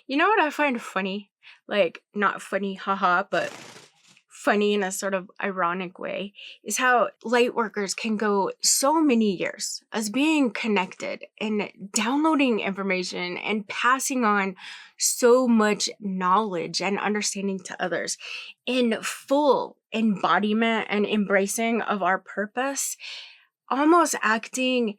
You know what I find funny? Like, not funny, haha, but funny in a sort of ironic way, is how light workers can go so many years as being connected and downloading information and passing on so much knowledge and understanding to others in full embodiment and embracing of our purpose, almost acting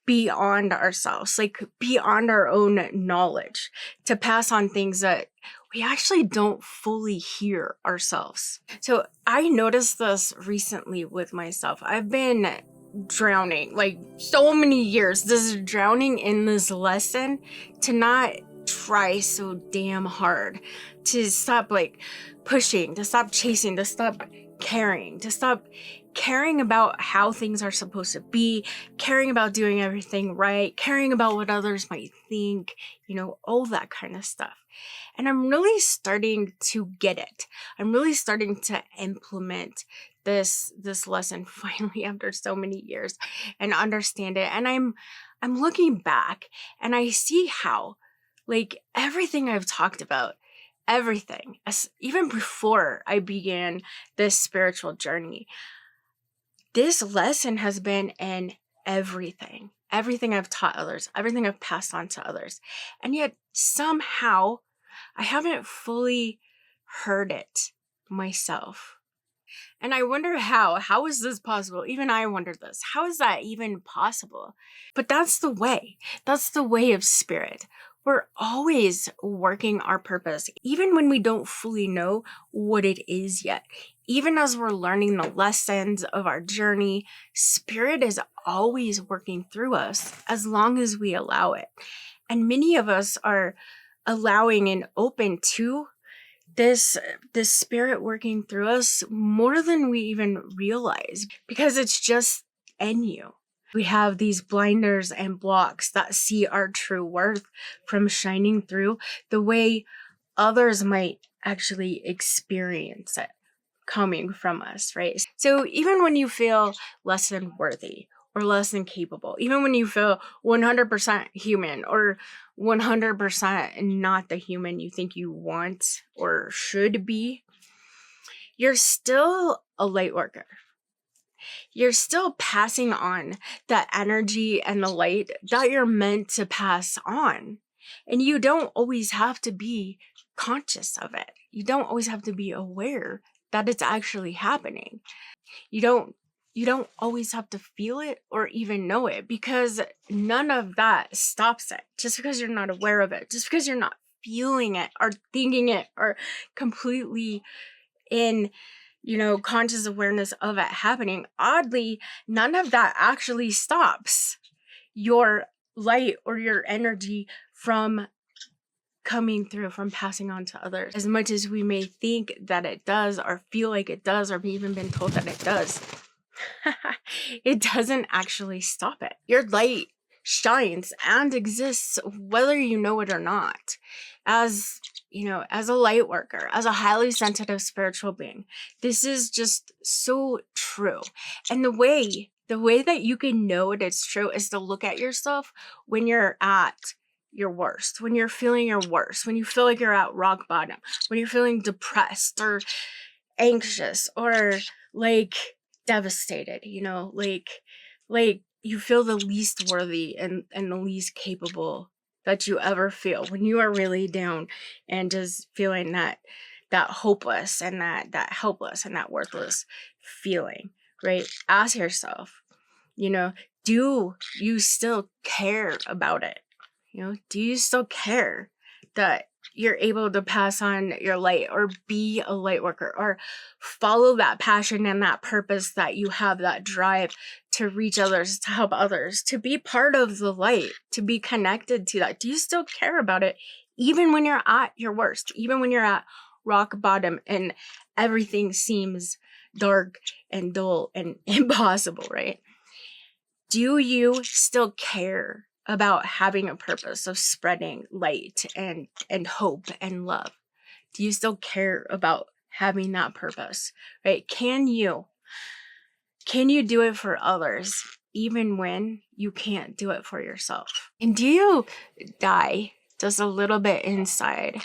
beyond ourselves, like beyond our own knowledge, to pass on things that we actually don't fully hear ourselves. So I noticed this recently with myself. I've been drowning, like so many years, just drowning in this lesson to not try so damn hard, to stop like pushing, to stop chasing, to stop caring, to stop caring about how things are supposed to be, caring about doing everything right, caring about what others might think, all that kind of stuff. And I'm really starting to get it. I'm really starting to implement this lesson finally after so many years and understand it. And I'm looking back and I see how, like, everything I've talked about, everything, even before I began this spiritual journey, this lesson has been in everything I've taught others, everything I've passed on to others. And yet somehow I haven't fully heard it myself. And I wonder how is this possible? Even I wondered this. How is that even possible? But that's the way. That's the way of spirit. We're always working our purpose, even when we don't fully know what it is yet. Even as we're learning the lessons of our journey, spirit is always working through us as long as we allow it. And many of us are allowing and open to this spirit working through us more than we even realize, because it's just in you. We have these blinders and blocks that see our true worth from shining through the way others might actually experience it coming from us, right? So even when you feel less than worthy or less than capable, even when you feel 100% human or 100% not the human you think you want or should be, you're still a light worker. You're still passing on that energy and the light that you're meant to pass on. And you don't always have to be conscious of it. You don't always have to be aware that it's actually happening. You don't always have to feel it or even know it, because none of that stops it. Just because you're not aware of it, just because you're not feeling it or thinking it or completely in conscious awareness of it happening, oddly, none of that actually stops your light or your energy from coming through, from passing on to others. As much as we may think that it does or feel like it does, or we've even been told that it does, it doesn't actually stop it. Your light shines and exists whether you know it or not. As a light worker, as a highly sensitive spiritual being, this is just so true. And the way that you can know it's true is to look at yourself when you're at your worst, when you're feeling your worst, when you feel like you're at rock bottom, when you're feeling depressed or anxious or like devastated, like you feel the least worthy and the least capable that you ever feel, when you are really down and just feeling that hopeless and that helpless and that worthless feeling, right? Ask yourself, do you still care about it? Do you still care that you're able to pass on your light or be a light worker or follow that passion and that purpose that you have, that drive to reach others, to help others, to be part of the light, to be connected to that? Do you still care about it even when you're at your worst, even when you're at rock bottom and everything seems dark and dull and impossible, right? Do you still care about having a purpose of spreading light and hope and love? Do you still care about having that purpose, right? Can you do it for others even when you can't do it for yourself? And do you die just a little bit inside.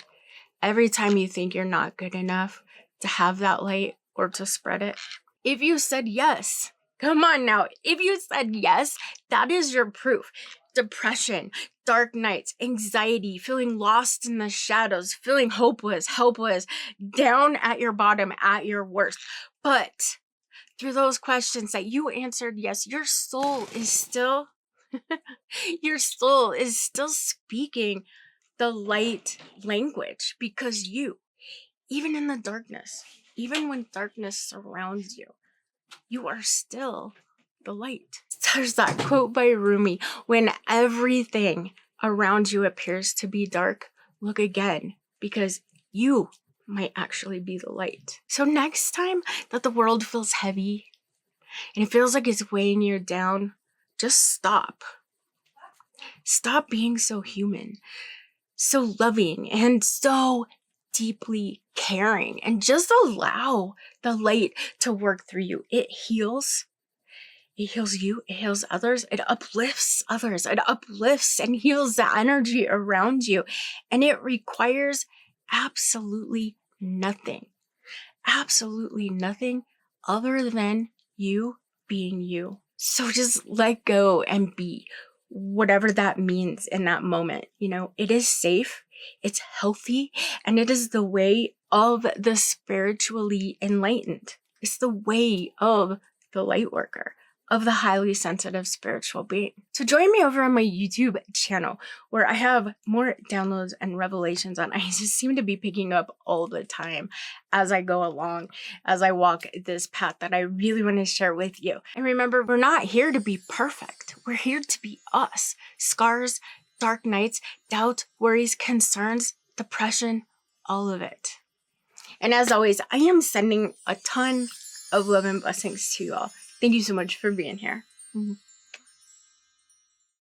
Every time you think you're not good enough to have that light or to spread it. If you said yes, come on now. If you said yes, that is your proof. Depression, dark nights, anxiety, feeling lost in the shadows, feeling hopeless, helpless, down at your bottom, at your worst. But through those questions that you answered yes, your soul is still your soul is still speaking the light language, because you, even in the darkness, even when darkness surrounds you, you are still the light. There's that quote by Rumi: when everything around you appears to be dark, look again, because you might actually be the light. So next time that the world feels heavy and it feels like it's weighing you down, just stop. Stop being so human, so loving, and so deeply caring, and just allow the light to work through you. It heals. It heals you. It heals others. It uplifts others. It uplifts and heals the energy around you. And it requires absolutely nothing. Absolutely nothing other than you being you. So just let go and be, whatever that means in that moment. You know, it is safe, it's healthy, and it is the way of the spiritually enlightened. It's the way of the light worker, of the highly sensitive spiritual being. So join me over on my YouTube channel, where I have more downloads and revelations on. I just seem to be picking up all the time as I go along, as I walk this path that I really want to share with you. And remember, we're not here to be perfect. We're here to be us. Scars, dark nights, doubt, worries, concerns, depression, all of it. And as always, I am sending a ton of love and blessings to you all. Thank you so much for being here.